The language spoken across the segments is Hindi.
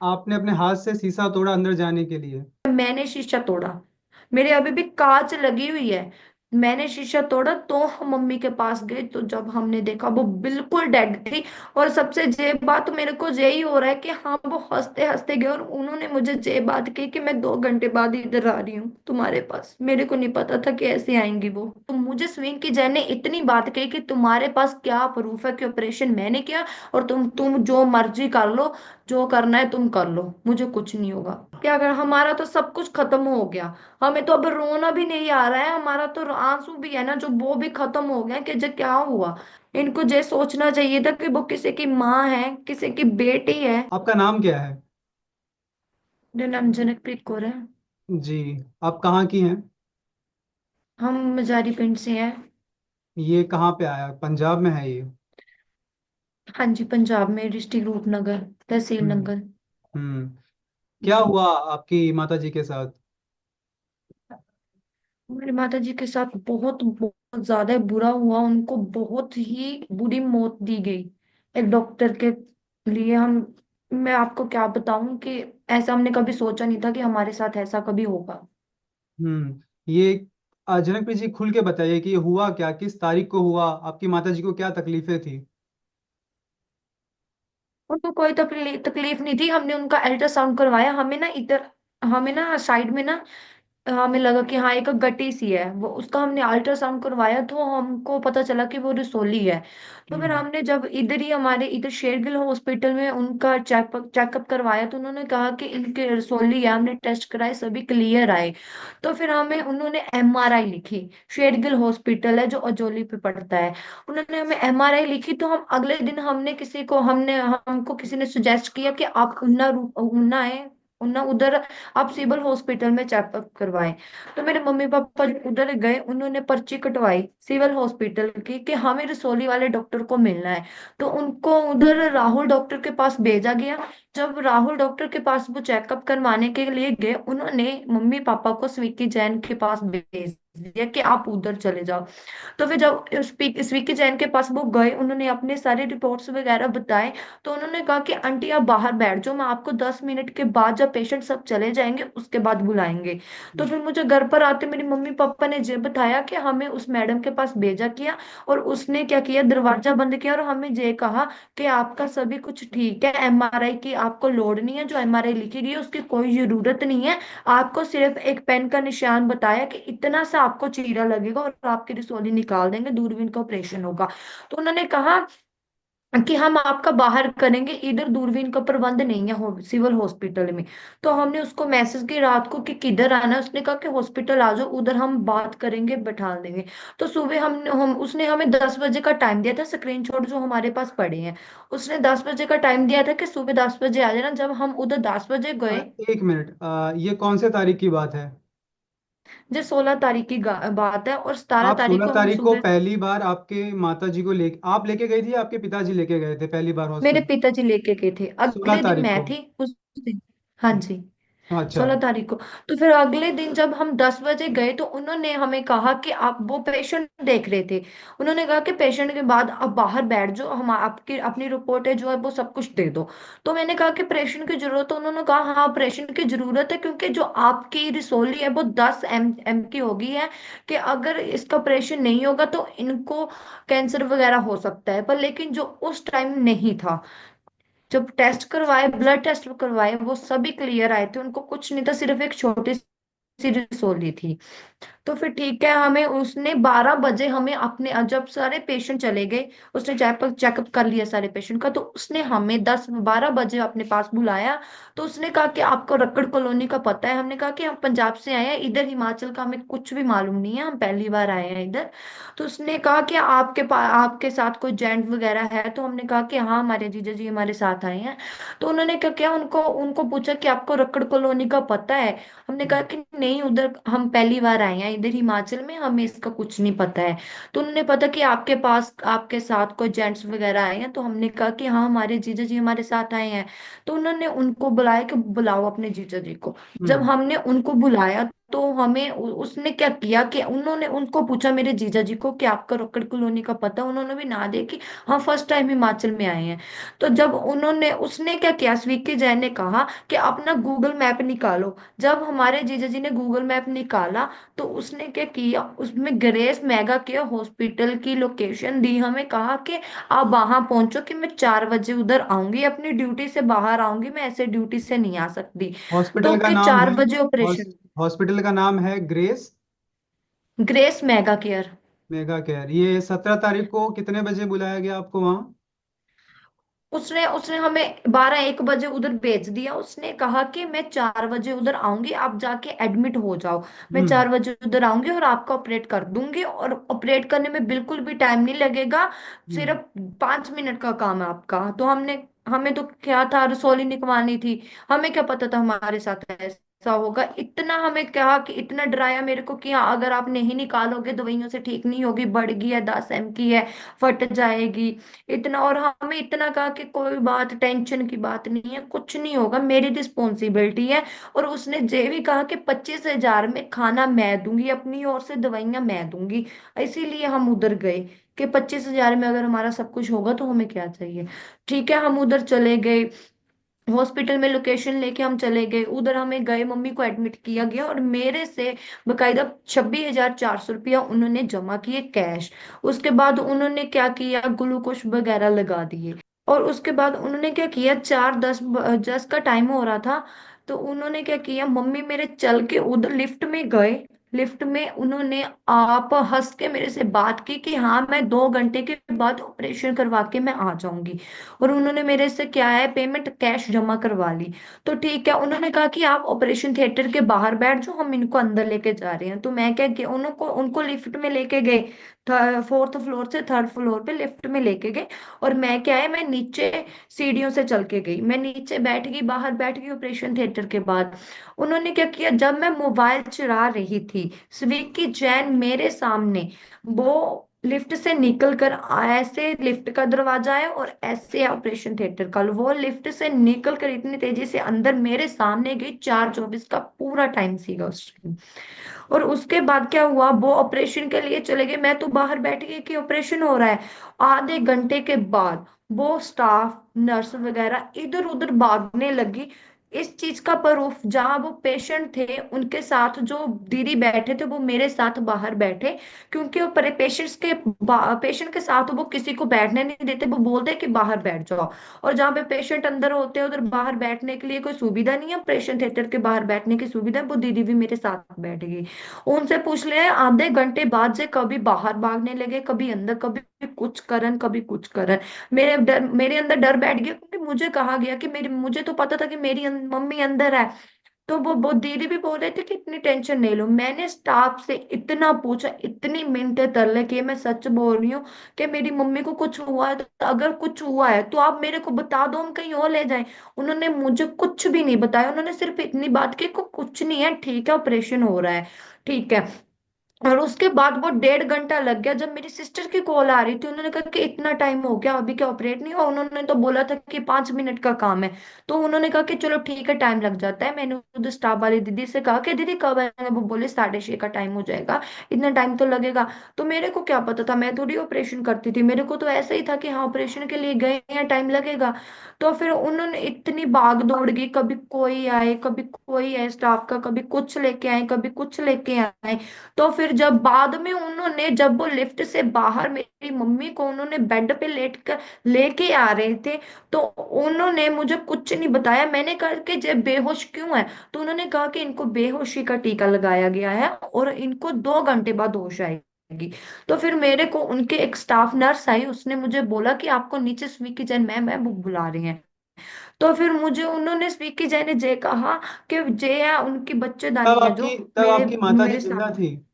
आपने अपने हाथ से शीशा तोड़ा अंदर जाने के लिए? मैंने शीशा तोड़ा। मेरे अभी भी कांच लगी हुई है। मैंने शीशा तोड़ा तो हम मम्मी के पास गए, तो जब हमने देखा वो बिल्कुल डेड थी। और सबसे जे बात मेरे को यही हो रहा है कि हाँ, वो हंसते हंसते गए और उन्होंने मुझे ये बात कही कि मैं 2 घंटे बाद इधर आ रही हूँ तुम्हारे पास। मेरे को नहीं पता था कि ऐसे आएंगी वो। तो मुझे स्विंग की जैन ने इतनी बात कही कि तुम्हारे पास क्या प्रूफ है कि ऑपरेशन मैंने किया, और तुम जो मर्जी कर लो, जो करना है तुम कर लो, मुझे कुछ नहीं होगा। क्या कर, हमारा तो सब कुछ खत्म हो गया। हमें तो अब रोना भी नहीं आ रहा है, हमारा तो आंसू भी है ना जो वो भी खत्म हो गया कि जो क्या हुआ। इनको ये सोचना चाहिए था कि वो किसी की माँ है, किसी की बेटी है। आपका नाम क्या है? जो नाम जनकप्रीत कौर है। जी। आप कहाँ की हैं? हम मजारी पिंड से हैं। ये कहाँ पे आया, पंजाब में है ये? हाँ जी, पंजाब में, डिस्ट्रिक्ट रूपनगर, तहसील हम्म। नंगल। हम्म। क्या जी। हुआ आपकी माता जी के साथ? मेरी माता जी के साथ बहुत बहुत ज्यादा बुरा हुआ। उनको बहुत ही बुरी मौत दी गई एक डॉक्टर के लिए। हम, मैं आपको क्या बताऊं कि ऐसा हमने कभी सोचा नहीं था कि हमारे साथ ऐसा कभी होगा। ये जनकप्रीत जी खुल के बताइए कि ये हुआ क्या, किस तारीख को हुआ, आपकी माता जी को क्या तकलीफें थी? उनको कोई तकलीफ नहीं थी। हमने उनका अल्ट्रासाउंड करवाया। हमें ना इधर, हमें ना साइड में ना, हमें लगा कि हाँ एक गट्टी सी है वो, उसका हमने अल्ट्रासाउंड करवाया तो हमको पता चला कि वो रसोली है। तो फिर हम्म। हमने जब इधर ही हमारे इधर शेरगिल हॉस्पिटल में उनका चेकअप करवाया तो उन्होंने कहा कि इनके रसोली है। हमने टेस्ट कराए, सभी क्लियर आए। तो फिर हमें उन्होंने एमआरआई लिखी। शेरगिल हॉस्पिटल है जो अजोली पे पड़ता है। उन्होंने हमें एमआरआई लिखी, तो हम अगले दिन हमने किसी को, हमने हमको किसी ने सुजेस्ट किया कि आप उन्ना है, उन्ना उधर आप सिविल हॉस्पिटल में चेकअप करवाएं। तो मेरे मम्मी पापा उधर गए, उन्होंने पर्ची कटवाई सिविल हॉस्पिटल की कि हमें रसोली वाले डॉक्टर को मिलना है। तो उनको उधर राहुल डॉक्टर के पास भेजा गया। जब राहुल डॉक्टर के पास वो चेकअप करवाने के लिए गए, उन्होंने मम्मी पापा को स्विकी जैन के पास भेज दिया कि आप उधर चले जाओ। तो फिर जब स्विकी जैन के पास वो गए, उन्होंने अपने सारे रिपोर्ट्स वगैरह बताए। तो उन्होंने कहा कि आंटी आप बाहर बैठ जाओ, मैं आपको 10 मिनट के बाद जब पेशेंट सब चले जाएंगे उसके बाद बुलाएंगे। तो फिर मुझे घर पर आते मेरी मम्मी पापा ने ये बताया कि हमें उस मैडम के पास भेजा किया, और उसने क्या किया, दरवाजा बंद किया और हमें ये कहा कि आपका सभी कुछ ठीक है, एमआरआई की आपको लोड नहीं है, जो एमआरआई लिखी गई है उसकी कोई जरूरत नहीं है। आपको सिर्फ एक पेन का निशान बताया कि इतना सा आपको चीरा लगेगा और आपकी रसोली निकाल देंगे, दूरबीन का ऑपरेशन होगा। तो उन्होंने कहा कि हम आपका बाहर करेंगे, इधर दूरबीन का प्रबंध नहीं है सिविल हॉस्पिटल में। तो हमने उसको मैसेज की रात को कि किधर आना है, उसने कहा कि हॉस्पिटल आ जाओ, उधर हम बात करेंगे, बैठा देंगे। तो सुबह हम उसने हमें 10 बजे का टाइम दिया था, स्क्रीनशॉट जो हमारे पास पड़े हैं। उसने 10 बजे का टाइम दिया था कि सुबह 10 बजे आ जाना। जब हम उधर 10 बजे गए, एक मिनट, ये कौन से तारीख की बात है? जो 16 तारीख की बात है, और 17 आप तारीख 16 को हम तारीख को सुबह, पहली बार आपके माता जी को ले आप लेके गई थी या आपके पिताजी लेके गए थे पहली बार मेरे हॉस्पिटल? पिताजी लेके गए थे। 16 अगले दिन तारीख मैं को। थी उस दिन। हाँ जी, अच्छा। 16 तारीख को। तो फिर अगले दिन जब हम 10 बजे गए तो उन्होंने हमें कहा कि आप, वो पेशेंट देख रहे थे, उन्होंने कहा कि पेशेंट के बाद आप बाहर बैठ जाओ, हम आपकी अपनी रिपोर्ट है जो है वो सब कुछ दे दो। तो मैंने कहा कि ऑपरेशन की जरूरत है। उन्होंने कहा हाँ ऑपरेशन की जरूरत है, क्योंकि जो आपकी रिसोली है वो 10 एम की हो गई है, कि अगर इसका ऑपरेशन नहीं होगा तो इनको कैंसर वगैरह हो सकता है। पर लेकिन जो उस टाइम नहीं था, जब टेस्ट करवाए, ब्लड टेस्ट करवाए, वो सभी क्लियर आए थे, उनको कुछ नहीं था, सिर्फ एक छोटी सी रसोली थी। तो फिर ठीक है, हमें उसने 12 बजे हमें अपने, जब सारे पेशेंट चले गए, उसने चेकअप चेकअप कर लिया सारे पेशेंट का, तो उसने हमें 10-12 बजे अपने पास बुलाया। तो उसने कहा कि आपको रक्कड़ कॉलोनी का पता है? हमने कहा कि हम पंजाब से आए हैं, इधर हिमाचल का हमें कुछ भी मालूम नहीं है, हम पहली बार आए हैं इधर। तो उसने कहा कि आपके साथ कोई जेंट वगैरह है? तो हमने कहा कि हाँ हमारे जीजा जी हमारे साथ आए हैं। तो उन्होंने क्या किया, उनको उनको पूछा कि आपको रक्कड़ कॉलोनी का पता है? हमने कहा कि नहीं, उधर हम पहली बार आए हैं, इधर हिमाचल में हमें इसका कुछ नहीं पता है। तो उन्होंने पता कि आपके पास आपके साथ कोई जेंट्स वगैरह आए हैं? तो हमने कहा कि हाँ हमारे जीजा जी हमारे साथ आए हैं। तो उन्होंने उनको बुलाया कि बुलाओ अपने जीजा जी को। जब हम्म। हमने उनको बुलाया तो हमें उसने क्या किया कि उन्होंने उनको पूछा मेरे जीजा जी को कि आपका रोकड़ कॉलोनी का पता, उन्होंने भी ना देखी। हाँ, फर्स्ट टाइम हिमाचल में आए हैं। तो जब उन्होंने उसने क्या किया, स्वीटी जैन ने कहा कि अपना गूगल मैप निकालो। जब हमारे जीजा जी ने गूगल मैप निकाला, तो उसने क्या किया, उसमें ग्रेस मेगा केयर हॉस्पिटल की लोकेशन दी, हमें कहा कि आप वहां पहुंचो, कि मैं 4 बजे उधर आऊंगी, अपनी ड्यूटी से बाहर आऊंगी, मैं ऐसे ड्यूटी से नहीं आ सकती। तो हॉस्पिटल का कि नाम चार है, बजे ऑपरेशन। हॉस्पिटल का नाम है grace grace mega care. Mega care. ये 17 तारीख को कितने बजे बुलाया गया आपको वहाँ? उसने उसने हमें 12-1 बजे उधर भेज दिया। उसने कहा कि मैं 4 बजे उधर आऊंगी, आप जाके एडमिट हो जाओ। मैं हम्म। 4 बजे उधर आऊंगी और आपका ऑपरेट कर दूंगी, और ऑपरेट करने में बिल्कुल भी टाइम नहीं लगेगा। हम्म। सिर्फ 5 मिनट का काम है आपका। तो हमें तो क्या था, रसोली निकलवानी थी। हमें क्या पता था हमारे साथ ऐसा होगा। इतना हमें कहा कि इतना डराया मेरे को कि हाँ, अगर आप नहीं निकालोगे दवाइयों से ठीक नहीं होगी, बढ़ गई है, 10 एम की है, फट जाएगी। इतना, और हमें इतना कहा कि कोई बात, टेंशन की बात नहीं है, कुछ नहीं होगा, मेरी रिस्पॉन्सिबिलिटी है। और उसने ये भी कहा कि 25,000 में खाना मैं दूंगी, अपनी ओर से दवाइयां मैं दूंगी। इसीलिए हम उधर गए कि 25,000 में अगर हमारा सब कुछ होगा तो हमें क्या चाहिए। ठीक है, हम उधर चले गए। हॉस्पिटल में लोकेशन लेके हम चले गए, उधर हमें गए, मम्मी को एडमिट किया गया, और मेरे से बकायदा 26,400 रुपया उन्होंने जमा किए कैश। उसके बाद उन्होंने क्या किया, ग्लूकोज वगैरह लगा दिए। और उसके बाद उन्होंने क्या किया, 4:10 का टाइम हो रहा था। तो उन्होंने क्या किया, मम्मी मेरे चल के उधर लिफ्ट में गए। लिफ्ट में उन्होंने आप हंस के मेरे से बात की कि हाँ, मैं 2 घंटे के बाद ऑपरेशन करवा के मैं आ जाऊंगी। और उन्होंने मेरे से क्या है, पेमेंट कैश जमा करवा ली। तो ठीक है, उन्होंने कहा कि आप ऑपरेशन थिएटर के बाहर बैठ जाओ, हम इनको अंदर लेके जा रहे हैं। तो मैं क्या किया, उनको उनको लिफ्ट में लेके गए। 4th फ्लोर से 3rd फ्लोर पे लिफ्ट में लेके गए। और मैं क्या है, मैं नीचे सीढ़ियों से चल के गई, मैं नीचे बैठ गई, बाहर बैठ गई ऑपरेशन थिएटर के बाद। उन्होंने क्या किया, जब मैं मोबाइल चला रही थी, स्विकी जैन मेरे सामने, वो लिफ्ट से निकल कर ऐसे, लिफ्ट का दरवाजा है और ऐसे ऑपरेशन थिएटर का, वो लिफ्ट से निकल कर इतनी तेजी से अंदर मेरे सामने गई। 4:24 का पूरा टाइम सीगा उस टाइम। और उसके बाद क्या हुआ, वो ऑपरेशन के लिए चले गए, मैं तो बाहर बैठ गई कि ऑपरेशन हो रहा है। आधे घंटे के बाद वो स्टाफ, नर्स वगैरह इधर उधर भागने लगी। इस चीज का प्रूफ, जहां वो पेशेंट थे उनके साथ जो दीदी बैठे थे, वो मेरे साथ बाहर बैठे। क्योंकि वो पेशेंट के साथ वो किसी को बैठने नहीं देते, वो बोलते हैं कि बाहर बैठ जाओ। और जहाँ पे पेशेंट अंदर होते हैं, उधर बाहर बैठने के लिए कोई सुविधा नहीं है, ऑपरेशन थिएटर के बाहर बैठने की सुविधा है। वो दीदी भी मेरे साथ बैठ गई। उनसे पूछ ले, आधे घंटे बाद से कभी बाहर भागने लगे, कभी अंदर, कभी कुछ करन, कभी कुछ करन। मेरे अंदर डर बैठ गया, क्योंकि मुझे कहा गया कि मेरी मुझे तो पता था कि मेरी मम्मी अंदर है। तो वो दीदी भी बोल रहे थे कि इतनी टेंशन नहीं लो। मैंने स्टाफ से इतना पूछा, इतनी मिनटें तरले कि मैं सच बोल रही हूँ कि मेरी मम्मी को कुछ हुआ है, तो अगर कुछ हुआ है तो आप मेरे को बता दो, हम कहीं और ले जाएं। उन्होंने मुझे कुछ भी नहीं बताया, उन्होंने सिर्फ इतनी बात की को कुछ नहीं है, ठीक है, ऑपरेशन हो रहा है, ठीक है। और उसके बाद वो 1.5 घंटा लग गया। जब मेरी सिस्टर की कॉल आ रही थी, उन्होंने कहा कि इतना टाइम हो गया, अभी क्या ऑपरेट नहीं हुआ? उन्होंने तो बोला था कि 5 मिनट का काम है। तो उन्होंने कहा कि चलो ठीक है, टाइम लग जाता है। मैंने उधर स्टाफ वाली दीदी से कहा कि दीदी कब आएंगे? वो बोले 6:30 का टाइम हो जाएगा, इतना टाइम तो लगेगा। तो मेरे को क्या पता था, मैं थोड़ी ऑपरेशन करती थी, मेरे को तो ऐसा ही था कि हाँ, ऑपरेशन के लिए गए हैं, टाइम लगेगा। तो फिर उन्होंने इतनी भाग दौड़ की, कभी कोई आए, कभी कोई आए स्टाफ का, कभी कुछ लेके आए, कभी कुछ लेके आए। तो फिर जब बाद में उन्होंने, जब वो लिफ्ट से बाहर मेरी मम्मी को उन्होंने बेड पे लेट कर लेके आ रहे थे, तो उन्होंने मुझे कुछ नहीं बताया। मैंने कहा कि जब बेहोश क्यों है? तो उन्होंने कहा कि इनको बेहोशी का टीका लगाया गया है और इनको 2 घंटे बाद होश आएगी। तो फिर मेरे को उनके एक स्टाफ नर्स आई, उसने मुझे बोला कि आपको नीचे स्वीकी जैन मैम वो बुला रही हैं। तो फिर मुझे उन्होंने, स्वीकी जैन ने जे कहा कि जे है उनकी तब बच्चेदानी है जो आपकी तब मेरे आपकी माता जी मेरे जिंदा साथ। थी?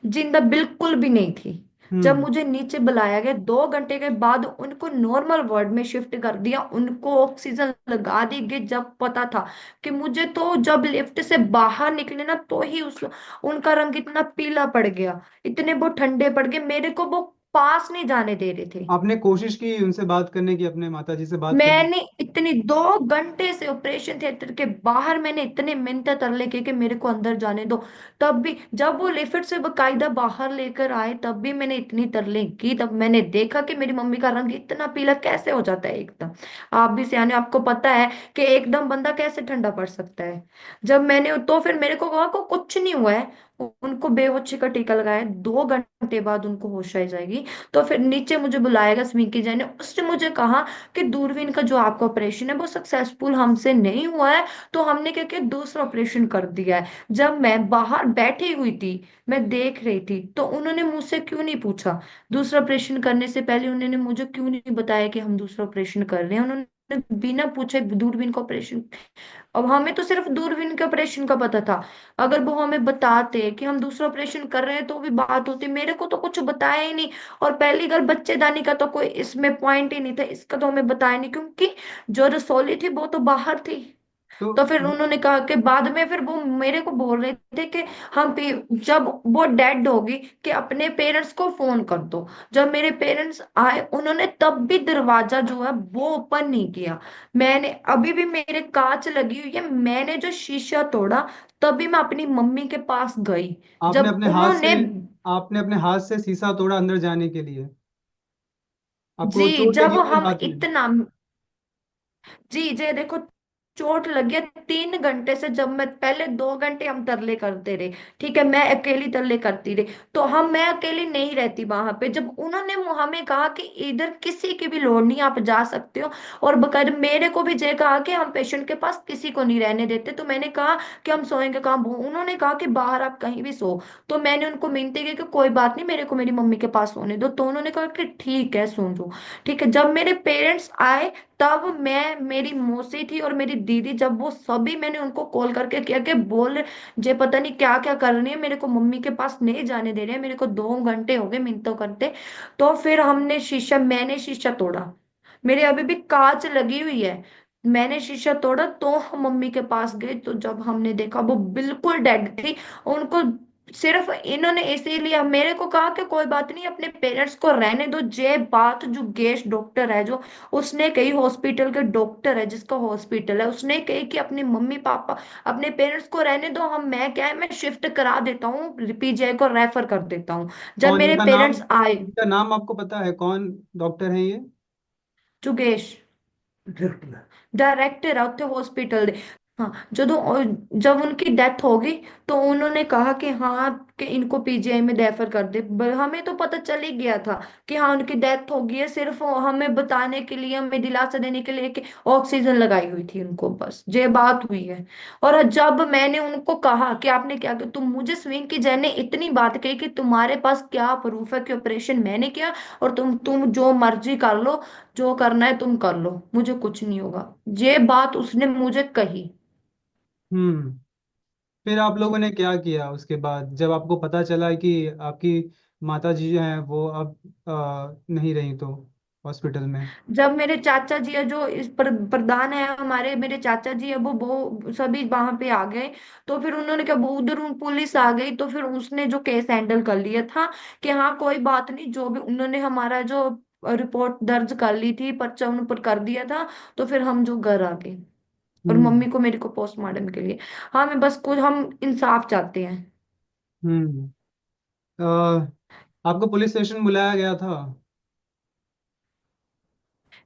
जिंदा बिल्कुल भी नहीं थी। जब हम्म। मुझे नीचे बुलाया गया, 2 घंटे के बाद उनको नॉर्मल वार्ड में शिफ्ट कर दिया, उनको ऑक्सीजन लगा दी गई। जब पता था कि मुझे, तो जब लिफ्ट से बाहर निकले ना, तो ही उस उनका रंग इतना पीला पड़ गया, इतने वो ठंडे पड़ गए मेरे को। वो पास नहीं जाने दे रहे थे। आपने कोशिश की उनसे बात करने की, अपने माता जी से बात करने की? मैंने इतनी 2 घंटे से ऑपरेशन थिएटर के बाहर मैंने इतने मिनट तरले किए कि मेरे को अंदर जाने दो। तब भी जब वो लिफ्ट से बकायदा बाहर लेकर आए तब भी मैंने इतनी तरले की। तब मैंने देखा कि मेरी मम्मी का रंग इतना पीला कैसे हो जाता है एकदम। आप भी सियाने, आपको पता है कि एकदम बंदा कैसे ठंडा पड़ सकता है। जब मैंने तो फिर मेरे को कहा को कुछ नहीं हुआ है, उनको बेहोशी का टीका लगाया, 2 घंटे बाद उनको होश आ जाएगी। तो फिर नीचे मुझे बुलाएगा स्मिंकी जैन ने, उसने मुझे कहा कि दूरबीन का जो आपका ऑपरेशन है वो सक्सेसफुल हमसे नहीं हुआ है, तो हमने क्या किया, दूसरा ऑपरेशन कर दिया है। जब मैं बाहर बैठी हुई थी, मैं देख रही थी, तो उन्होंने मुझसे क्यों नहीं पूछा दूसरा ऑपरेशन करने से पहले, उन्होंने मुझे क्यों नहीं बताया कि हम दूसरा ऑपरेशन कर रहे हैं। उन्होंने बिना पूछे दूरबीन का ऑपरेशन, अब हमें तो सिर्फ दूरबीन के ऑपरेशन का पता था। अगर वो हमें बताते कि हम दूसरा ऑपरेशन कर रहे हैं तो भी बात होती, मेरे को तो कुछ बताया ही नहीं। और पहली गल, बच्चेदानी का तो कोई इसमें पॉइंट ही नहीं था, इसका तो हमें बताया नहीं, क्योंकि जो रसौली थी वो तो बाहर थी। तो तो फिर उन्होंने कहा कि बाद में फिर वो मेरे को बोल रहे थे कि जब वो डेड होगी कि अपने पेरेंट्स को फोन कर दो। जब मेरे पेरेंट्स आए उन्होंने तब भी दरवाजा जो है वो ओपन नहीं किया। मैंने अभी भी मेरे कांच लगी हुई है, मैंने जो शीशा तोड़ा तभी मैं अपनी मम्मी के पास गई। आपने जब अपने हाथ से उन्होंने, आपने अपने हाथ से शीशा तोड़ा अंदर जाने के लिए? आपको जी, चोट जब लगी हुई है हम हाथ में? इतना, जी जी देखो, चोट लगी है 3 घंटे से। जब मैं पहले 2 घंटे हम तरले करते रहे, ठीक है, मैं अकेली तरले करती रही, तो मैं अकेली नहीं रहती वहां पे। जब उन्होंने हमें कहा कि इधर किसी की भी लोड़ नहीं, आप जा सकते हो, और बकायदा मेरे को भी ये कहा कि हम पेशेंट के पास किसी को नहीं रहने देते, तो मैंने कहा कि हम सोएंगे कहाँ, उन्होंने कहा कि बाहर आप कहीं भी सो। तो मैंने उनको मिनती की कि कोई बात नहीं, मेरे को मेरी मम्मी के पास सोने दो, तो उन्होंने कहा कि ठीक है सो जाओ। ठीक है, जब मेरे पेरेंट्स आए तब मैं, मेरी मौसी थी और मेरी दीदी, जब वो सभी, मैंने उनको कॉल करके किया कि बोल, जे पता नहीं क्या क्या कर रही है, मेरे को मम्मी के पास नहीं जाने दे रहे हैं, मेरे को 2 घंटे हो गए मिनटों करते। तो फिर मैंने शीशा तोड़ा, मेरे अभी भी कांच लगी हुई है। मैंने शीशा तोड़ा तो हम मम्मी के पास गए, तो जब हमने देखा वो बिल्कुल डेड थी। उनको सिर्फ इन्होंने इसीलिए मेरे को कहा कि कोई बात नहीं, अपने पेरेंट्स को रहने दो। जे बात जो गेस्ट डॉक्टर है, जो उसने कही, हॉस्पिटल के डॉक्टर है जिसका हॉस्पिटल है, उसने कही कि अपनी मम्मी पापा, अपने पेरेंट्स को रहने दो, हम, मैं क्या है, मैं शिफ्ट करा देता हूँ, पीजीआई को रेफर कर देता हूँ। जब कौन मेरे इनका नाम? पेरेंट्स आए, इनका नाम आपको पता है, कौन डॉक्टर है ये? जुगेश डायरेक्टर है उत्थे हॉस्पिटल दे। हाँ, जब उनकी डेथ होगी तो उन्होंने कहा कि हाँ, कि इनको पीजीआई में रेफर कर दे। हमें तो पता चल ही गया था कि हाँ उनकी डेथ हो गई है, सिर्फ वो हमें बताने के लिए, हमें दिलासा देने के लिए कि ऑक्सीजन लगाई हुई थी उनको, बस ये बात हुई है। और जब मैंने उनको कहा कि आपने क्या किया, तुम मुझे, स्विंग की जैन ने इतनी बात कही कि तुम्हारे पास क्या प्रूफ है कि ऑपरेशन मैंने किया, और तुम जो मर्जी कर लो, जो करना है तुम कर लो, मुझे कुछ नहीं होगा, ये बात उसने मुझे कही। हम्म। फिर आप लोगों ने क्या किया उसके बाद, जब आपको पता चला कि आपकी माता जी जो हैं वो अब नहीं रही तो हॉस्पिटल में? जब मेरे चाचा जी है, जो इस प्रधान है हमारे, मेरे चाचा जी है, वो सभी वहां पे आ गए। तो फिर उन्होंने क्या, वो उधर पुलिस आ गई, तो फिर उसने जो केस हैंडल कर लिया था कि हाँ कोई बात नहीं, जो भी उन्होंने हमारा जो रिपोर्ट दर्ज कर ली थी, पर्चा उन पर कर दिया था। तो फिर हम जो घर आ गए, और हम्म। मम्मी को मेरे को पोस्टमार्टम के लिए। हाँ, मैं बस कुछ, हम इंसाफ चाहते हैं। हम्म। अ, आपको पुलिस स्टेशन बुलाया गया था?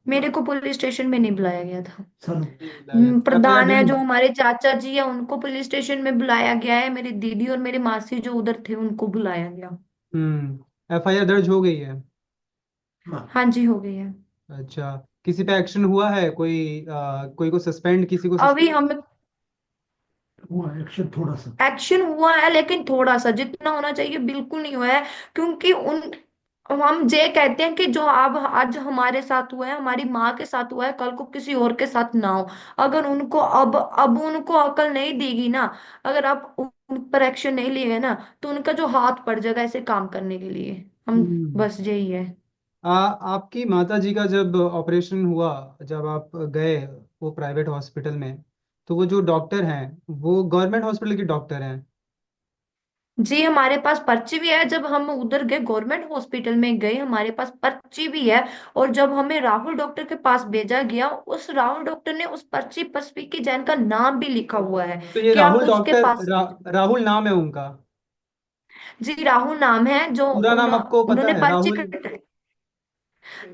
मेरे को पुलिस स्टेशन में नहीं बुलाया गया था। नहीं बुलाया गया था, एफआईआर प्रधान है दर्ज? जो हमारे चाचा जी है उनको पुलिस स्टेशन में बुलाया गया है, मेरी दीदी और मेरी मासी जो उधर थे उनको बुलाया गया। एफआईआर दर्ज हो गई है? हाँ जी, हो गई है। अच्छा, किसी पे एक्शन हुआ है? कोई को सस्पेंड, किसी को अभी सस्पेंड? हम, हुआ एक्शन थोड़ा सा। एक्शन हुआ है लेकिन थोड़ा सा, जितना होना चाहिए बिल्कुल नहीं हुआ है। क्योंकि उन, हम ये कहते हैं कि जो अब आज हमारे साथ हुआ है, हमारी माँ के साथ हुआ है, कल को किसी और के साथ ना हो। अगर उनको अब उनको अकल नहीं देगी ना, अगर आप उन पर एक्शन नहीं लिए ना, तो उनका जो हाथ पड़ जाएगा ऐसे काम करने के लिए। हम, हम्म। बस यही है। आपकी माता जी का जब ऑपरेशन हुआ, जब आप गए वो प्राइवेट हॉस्पिटल में, तो वो जो डॉक्टर हैं वो गवर्नमेंट हॉस्पिटल के डॉक्टर हैं? जी हमारे पास पर्ची भी है, जब हम उधर गए गवर्नमेंट हॉस्पिटल में गए हमारे पास पर्ची भी है। और जब हमें राहुल डॉक्टर के पास भेजा गया, उस राहुल डॉक्टर ने उस पर्ची पर स्वीकी जैन का नाम भी लिखा हुआ है तो ये कि आप राहुल उसके डॉक्टर पास। राहुल नाम है उनका? जी राहुल नाम है जो पूरा नाम आपको पता उन्होंने है, पर्ची राहुल? कट।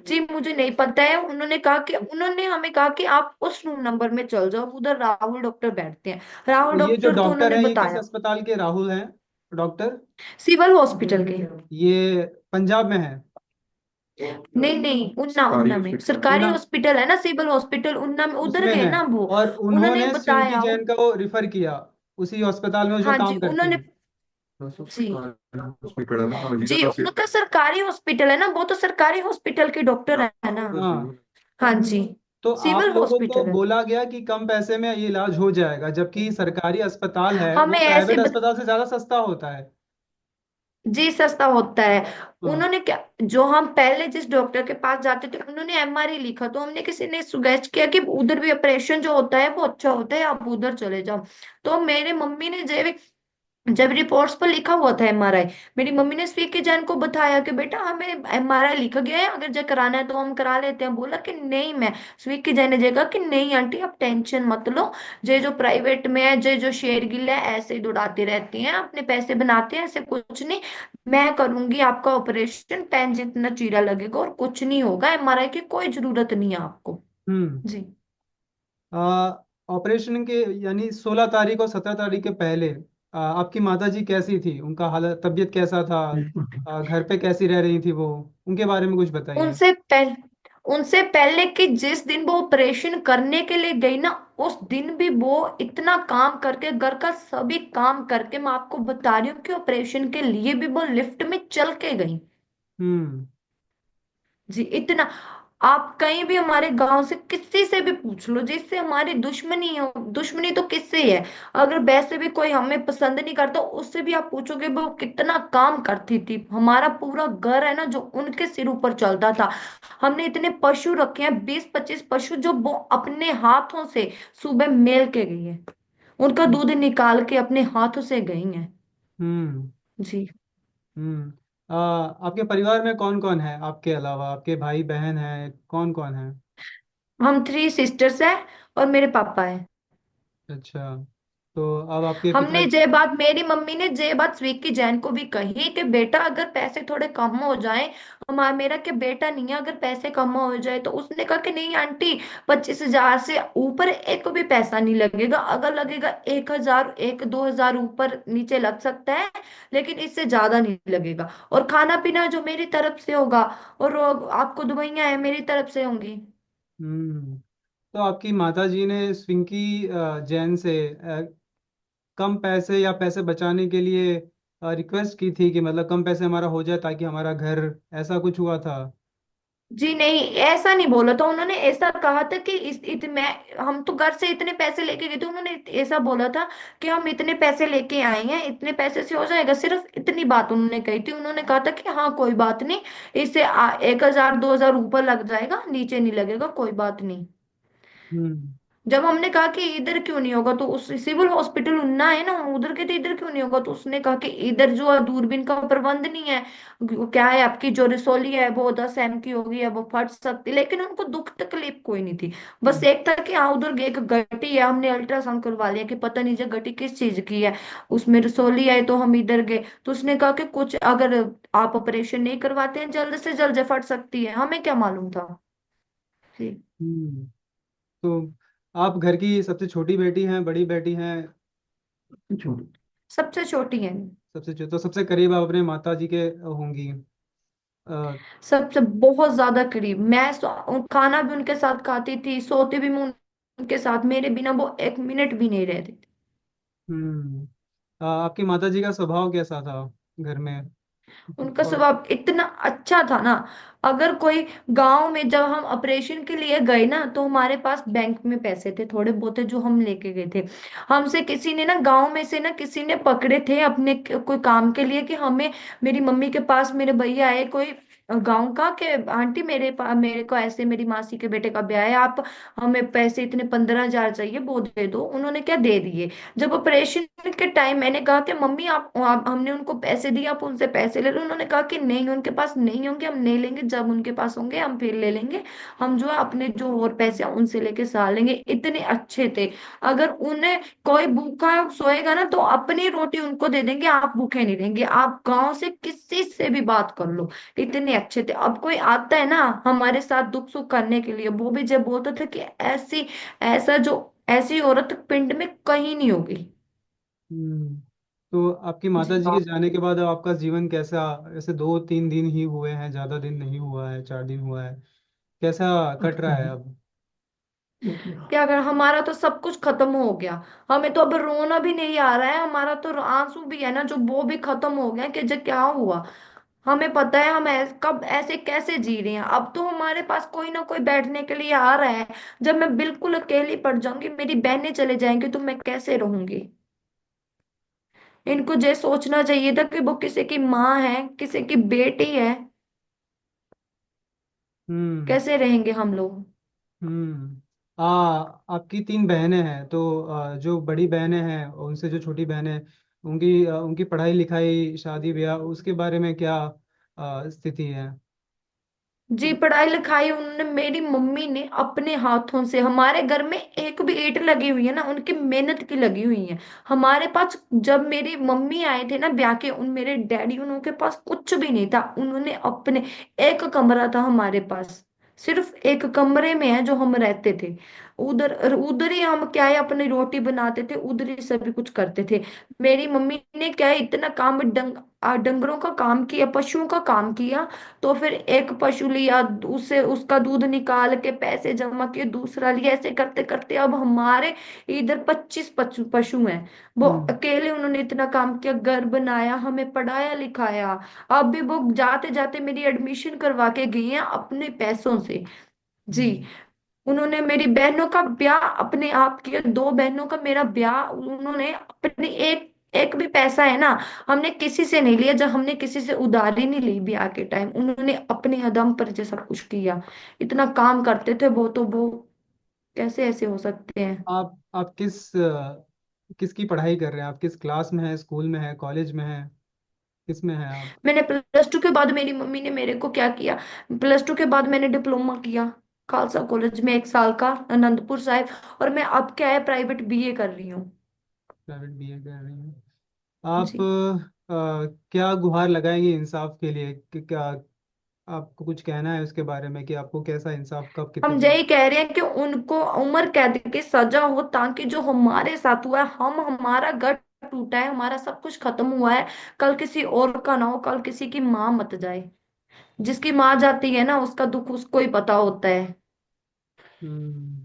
जी मुझे नहीं पता है, उन्होंने कहा कि उन्होंने हमें कहा कि आप उस रूम नंबर में चल जाओ, उधर राहुल डॉक्टर बैठते हैं। राहुल तो ये जो डॉक्टर तो डॉक्टर उन्होंने हैं, ये किस बताया। अस्पताल के राहुल हैं डॉक्टर? सिविल हॉस्पिटल के। ये पंजाब में है? नहीं नहीं, उन्ना उन्ना में सरकारी पूना? हॉस्पिटल है ना, सिविल हॉस्पिटल उन्ना में, उधर उसमें गए है? ना वो। और उन्होंने उन्होंने स्विंकी बताया जैन का वो रिफर किया उसी अस्पताल में जो हाँ जी काम करती उन्होंने। हैं? जी जी उनका सरकारी हॉस्पिटल है ना, वो तो सरकारी हॉस्पिटल के डॉक्टर है ना। हाँ। हाँ जी। तो आप सिविल लोगों को हॉस्पिटल है। बोला गया कि कम पैसे में ये इलाज हो जाएगा, जबकि सरकारी अस्पताल है वो हमें ऐसे प्राइवेट अस्पताल से ज्यादा सस्ता होता है। जी सस्ता होता है। हाँ। उन्होंने क्या, जो हम पहले जिस डॉक्टर के पास जाते थे उन्होंने एमआरआई लिखा, तो हमने किसी ने सुगेस्ट किया कि उधर भी ऑपरेशन जो होता है वो अच्छा होता है, आप उधर चले जाओ। तो मेरे मम्मी ने जब जब रिपोर्ट्स पर लिखा हुआ था एमआरआई, मेरी मम्मी ने स्वीकी जैन को बताया कि बेटा हमें एमआरआई लिखा गया है, अगर जो कराना है तो हम करा लेते हैं। बोला कि नहीं, मैं स्वीकी जैन ने जगह कि नहीं आंटी आप टेंशन मत लो, जे जो प्राइवेट में है, जे जो शेरगिल है ऐसे ही दौड़ाती रहती हैं, अपने पैसे बनाते हैं, ऐसे कुछ नहीं। मैं करूंगी आपका ऑपरेशन, पेन जितना चीरा लगेगा और कुछ नहीं होगा, एमआरआई की कोई जरूरत नहीं है आपको। हम्म। जी। ऑपरेशन के यानी 16 तारीख और 17 तारीख के पहले आपकी माता जी कैसी थी? उनका हालत, तबीयत कैसा था? बिल्कुल ठीक। घर पे कैसी रह रही थी वो? उनके बारे में कुछ बताइए। उनसे पहले उनसे पहले कि जिस दिन वो ऑपरेशन करने के लिए गई ना, उस दिन भी वो इतना काम करके, घर का सभी काम करके, मैं आपको बता रही हूँ कि ऑपरेशन के लिए भी वो लिफ्ट में चल के गई। हम्म। जी इतना। आप कहीं भी हमारे गांव से किसी से भी पूछ लो, जिससे हमारी दुश्मनी है, दुश्मनी तो किससे है, अगर वैसे भी कोई हमें पसंद नहीं करता उससे भी आप पूछोगे वो कितना काम करती थी। हमारा पूरा घर है ना जो उनके सिर ऊपर चलता था। हमने इतने पशु रखे हैं, 20-25 पशु, जो वो अपने हाथों से सुबह मेल के गई है, उनका दूध निकाल के अपने हाथों से गई है। हम्म। जी। हम्म। आपके परिवार में कौन कौन है आपके अलावा? आपके भाई बहन हैं, कौन कौन है? हम 3 सिस्टर्स हैं और मेरे पापा है। अच्छा। तो अब आपके पिता? हमने ये बात, मेरी मम्मी ने ये बात स्वीकी जैन को भी कही कि बेटा अगर पैसे थोड़े कम हो जाए, हमारा मेरा क्या बेटा नहीं है, अगर पैसे कम हो जाए, तो उसने कहा कि नहीं आंटी, 25,000 से ऊपर एक भी पैसा नहीं लगेगा, अगर लगेगा 1,000 1-2 हजार ऊपर नीचे लग सकता है, लेकिन इससे ज्यादा नहीं लगेगा, और खाना पीना जो मेरी तरफ से होगा, और आपको दवाइयां है मेरी तरफ से होंगी। हम्म। तो आपकी माता जी ने स्विंकी जैन से कम पैसे या पैसे बचाने के लिए रिक्वेस्ट की थी कि मतलब कम पैसे हमारा हो जाए ताकि हमारा घर, ऐसा कुछ हुआ था? जी नहीं, ऐसा नहीं बोला था उन्होंने, ऐसा कहा था कि मैं, हम तो घर से इतने पैसे लेके गए थे, उन्होंने ऐसा बोला था कि हम इतने पैसे लेके आए हैं, इतने पैसे से हो जाएगा, सिर्फ इतनी बात उन्होंने कही थी। उन्होंने कहा था कि हाँ कोई बात नहीं, इससे 1,000 2,000 ऊपर लग जाएगा, नीचे नहीं लगेगा, कोई बात नहीं। हम्म। जब हमने कहा कि इधर क्यों नहीं होगा, तो उस सिविल हॉस्पिटल उन्ना है ना, हम उधर के थे, इधर क्यों नहीं होगा, तो उसने कहा कि इधर जो है दूरबीन का प्रबंध नहीं है, क्या है आपकी जो रसोली है वो 10 M की होगी है, वो फट सकती, लेकिन उनको दुख तकलीफ कोई नहीं थी। बस एक था कि हाँ उधर एक गटी है, हमने अल्ट्रासाउंड करवा लिया कि पता नहीं जो गटी किस चीज की है, उसमें रसोली है, तो हम इधर गए, तो उसने कहा कि कुछ अगर आप ऑपरेशन नहीं करवाते हैं जल्द से जल्द फट सकती है, हमें क्या मालूम था। जी। हम्म। तो आप घर की सबसे छोटी बेटी हैं, बड़ी बेटी हैं? छोड़। सबसे छोटी है। तो सबसे करीब आप अपने माता जी के होंगी। सबसे बहुत ज्यादा करीब, मैं खाना भी उनके साथ खाती थी, सोती भी मैं उनके साथ, मेरे बिना वो एक मिनट भी नहीं रहती थी। हम्म। आपकी माता जी का स्वभाव कैसा था घर में? उनका और? स्वभाव इतना अच्छा था ना, अगर कोई गांव में जब हम ऑपरेशन के लिए गए ना, तो हमारे पास बैंक में पैसे थे थोड़े बहुत जो हम लेके गए थे, हमसे किसी ने ना गांव में से ना किसी ने पकड़े थे अपने कोई काम के लिए कि हमें, मेरी मम्मी के पास मेरे भैया आए कोई गांव का कि आंटी मेरे को ऐसे मेरी मासी के बेटे का ब्याह है, आप हमें पैसे इतने 15,000 चाहिए वो दे दो। उन्होंने क्या दे दिए। जब ऑपरेशन के टाइम मैंने कहा कि मम्मी आप हमने उनको पैसे दिए, आप उनसे पैसे ले लो। उन्होंने कहा कि नहीं, उनके पास नहीं होंगे, हम नहीं लेंगे, जब उनके पास होंगे हम फिर ले लेंगे। हम जो है अपने जो और पैसे हैं उनसे लेके सार लेंगे। इतने अच्छे थे। अगर उन्हें कोई भूखा सोएगा ना तो अपनी रोटी उनको दे देंगे, आप भूखे नहीं रहेंगे। आप गांव से किसी से भी बात कर लो, इतने अच्छे थे। अब कोई आता है ना हमारे साथ दुख सुख करने के लिए, वो भी जब बोलते थे कि ऐसी ऐसा जो ऐसी औरत पिंड में कहीं नहीं होगी। हम्म। तो आपकी माता जी। जी के जाने के बाद अब आपका जीवन कैसा, ऐसे 2-3 दिन ही हुए हैं, ज्यादा दिन नहीं हुआ है, 4 दिन हुआ है, कैसा कट रहा है अब? क्या कर, हमारा तो सब कुछ खत्म हो गया। हमें तो अब रोना भी नहीं आ रहा है, हमारा तो आंसू भी है ना जो वो भी खत्म हो गया कि जो क्या हुआ। हमें पता है हम कब ऐसे कैसे जी रहे हैं। अब तो हमारे पास कोई ना कोई बैठने के लिए आ रहा है। जब मैं बिल्कुल अकेली पड़ जाऊंगी, मेरी बहनें चले जाएंगी, तो मैं कैसे रहूंगी। इनको ये सोचना चाहिए था कि वो किसी की माँ है, किसी की बेटी है। हम्म। कैसे रहेंगे हम लोग। हम्म। आपकी 3 बहनें हैं, तो जो बड़ी बहनें हैं उनसे जो छोटी बहनें हैं, उनकी पढ़ाई लिखाई शादी ब्याह उसके बारे में क्या स्थिति है? जी, पढ़ाई लिखाई उन्होंने, मेरी मम्मी ने अपने हाथों से, हमारे घर में एक भी ईंट लगी हुई है ना उनकी मेहनत की लगी हुई है। हमारे पास जब मेरी मम्मी आए थे ना ब्याह के, उन मेरे डैडी, उनके पास कुछ भी नहीं था। उन्होंने अपने, एक कमरा था हमारे पास, सिर्फ एक कमरे में है जो हम रहते थे। उधर उधर ही हम क्या है अपनी रोटी बनाते थे, उधर ही सभी कुछ करते थे। मेरी मम्मी ने क्या है इतना काम डंगरों का काम किया, पशुओं का काम किया। तो फिर एक पशु लिया, उससे उसका दूध निकाल के पैसे जमा किए, दूसरा लिया, ऐसे करते करते अब हमारे इधर 25 पशु पशु हैं। वो हम्म। अकेले उन्होंने इतना काम किया, घर बनाया, हमें पढ़ाया लिखाया। अब भी वो जाते जाते मेरी एडमिशन करवा के गई हैं अपने पैसों से। जी। हम्म। उन्होंने मेरी बहनों का ब्याह अपने आप किया, 2 बहनों का मेरा ब्याह उन्होंने अपने, एक एक भी पैसा है ना हमने किसी से नहीं लिया। जब हमने किसी से उधारी नहीं ली ब्याह के टाइम, उन्होंने अपने दम पर जो सब कुछ किया। इतना काम करते थे वो, तो वो कैसे ऐसे हो सकते हैं। आप किसकी पढ़ाई कर रहे हैं? आप किस क्लास में हैं, स्कूल में है, कॉलेज में है, किस में है आप? मैंने +2 के बाद मेरी मम्मी ने मेरे को क्या किया, +2 के बाद मैंने डिप्लोमा किया खालसा कॉलेज में 1 साल का, अनंतपुर साहिब। और मैं अब क्या है प्राइवेट बीए कर रही हूँ। प्राइवेट बीए कर रही हैं आप? जी। क्या गुहार लगाएंगे इंसाफ के लिए कि क्या आपको कुछ कहना है उसके बारे में कि आपको कैसा इंसाफ कब कितने हम दिन? यही कह रहे हैं कि उनको उम्र कैद की सजा हो, ताकि जो हमारे साथ हुआ है, हमारा घर टूटा है, हमारा सब कुछ खत्म हुआ है, कल किसी और का ना हो, कल किसी की माँ मत जाए। जिसकी माँ जाती है ना उसका दुख उसको ही पता होता है। हम्म।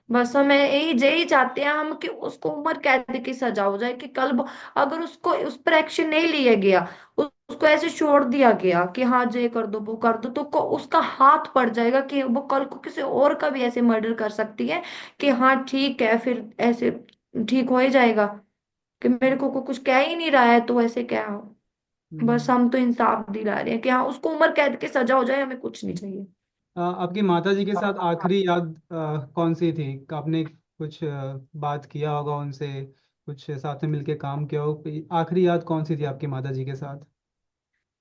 बस हमें यही यही चाहते हैं हम कि उसको उम्र कैद की सजा हो जाए, कि कल अगर उसको उस पर एक्शन नहीं लिया गया, उसको ऐसे छोड़ दिया गया कि हाँ ये कर दो वो कर दो, तो उसका हाथ पड़ जाएगा कि वो कल को किसी और का भी ऐसे मर्डर कर सकती है। कि हाँ ठीक है, फिर ऐसे ठीक हो ही जाएगा कि मेरे को कुछ कह ही नहीं रहा है तो ऐसे क्या हो। बस हम्म। हम तो इंसाफ दिला रहे हैं कि हाँ उसको उम्र कैद की सजा हो जाए, हमें कुछ नहीं चाहिए। आपकी माता जी के साथ आखिरी याद कौन सी थी? आपने कुछ बात किया होगा उनसे, कुछ साथ में मिलके काम किया हो, कोई आखिरी याद कौन सी थी आपकी माता जी के साथ?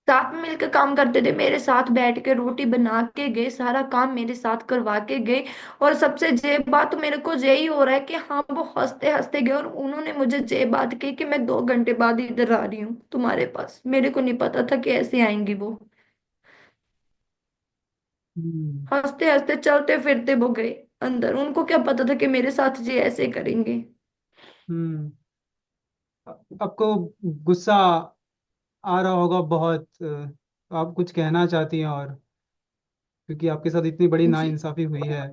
साथ में मिलकर काम करते थे, मेरे साथ बैठ के रोटी बना के गए, सारा काम मेरे साथ करवा के गए। और सबसे जे बात मेरे को यही हो रहा है कि हाँ वो हंसते हंसते गए, और उन्होंने मुझे ये बात कही कि मैं 2 घंटे बाद इधर आ रही हूँ तुम्हारे पास। मेरे को नहीं पता था कि ऐसे आएंगी वो। हम्म। हंसते हंसते चलते फिरते वो गए अंदर, उनको क्या पता था कि मेरे साथ ये ऐसे करेंगे। हम्म। आपको गुस्सा आ रहा होगा बहुत, आप कुछ कहना चाहती हैं, और क्योंकि आपके साथ इतनी बड़ी जी। नाइंसाफी हुई है,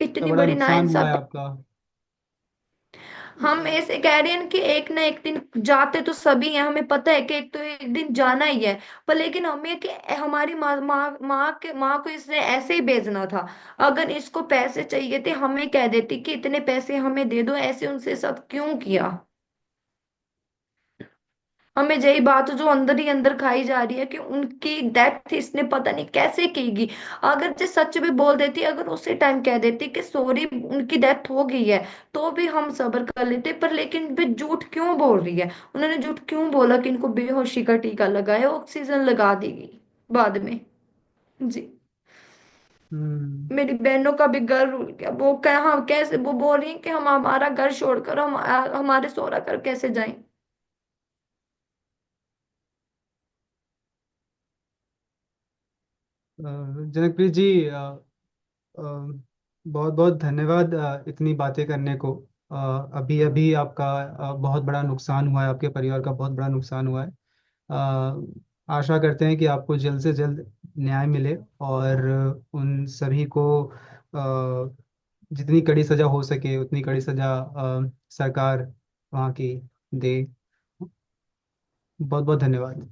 इतना इतनी बड़ा बड़ी नुकसान हुआ है नाइंसाफी। आपका। हम ऐसे कह रहे हैं कि एक ना एक दिन जाते तो सभी हैं, हमें पता है कि एक तो एक दिन जाना ही है। पर लेकिन हमें कि हमारी माँ को इसने ऐसे ही भेजना था। अगर इसको पैसे चाहिए थे हमें कह देती कि इतने पैसे हमें दे दो, ऐसे उनसे सब क्यों किया। हमें यही बात जो अंदर ही अंदर खाई जा रही है कि उनकी डेथ इसने पता नहीं कैसे कीगी। अगर जो सच भी बोल देती, अगर उसी टाइम कह देती कि सॉरी उनकी डेथ हो गई है, तो भी हम सब्र कर लेते। पर लेकिन भी झूठ क्यों बोल रही है? उन्होंने झूठ क्यों बोला कि इनको बेहोशी का टीका लगाया, ऑक्सीजन लगा दी गई बाद में। जी। हम्म। मेरी बहनों का भी घर उड़ गया। वो कहा कैसे, वो बोल रही है कि हम हमारा घर छोड़कर हम हमारे सौरा घर कैसे जाएं। जनकप्रीत जी, बहुत बहुत धन्यवाद इतनी बातें करने को। अभी अभी आपका बहुत बड़ा नुकसान हुआ है, आपके परिवार का बहुत बड़ा नुकसान हुआ है। आशा करते हैं कि आपको जल्द से जल्द न्याय मिले, और उन सभी को जितनी कड़ी सजा हो सके उतनी कड़ी सजा सरकार वहाँ की दे। बहुत बहुत धन्यवाद।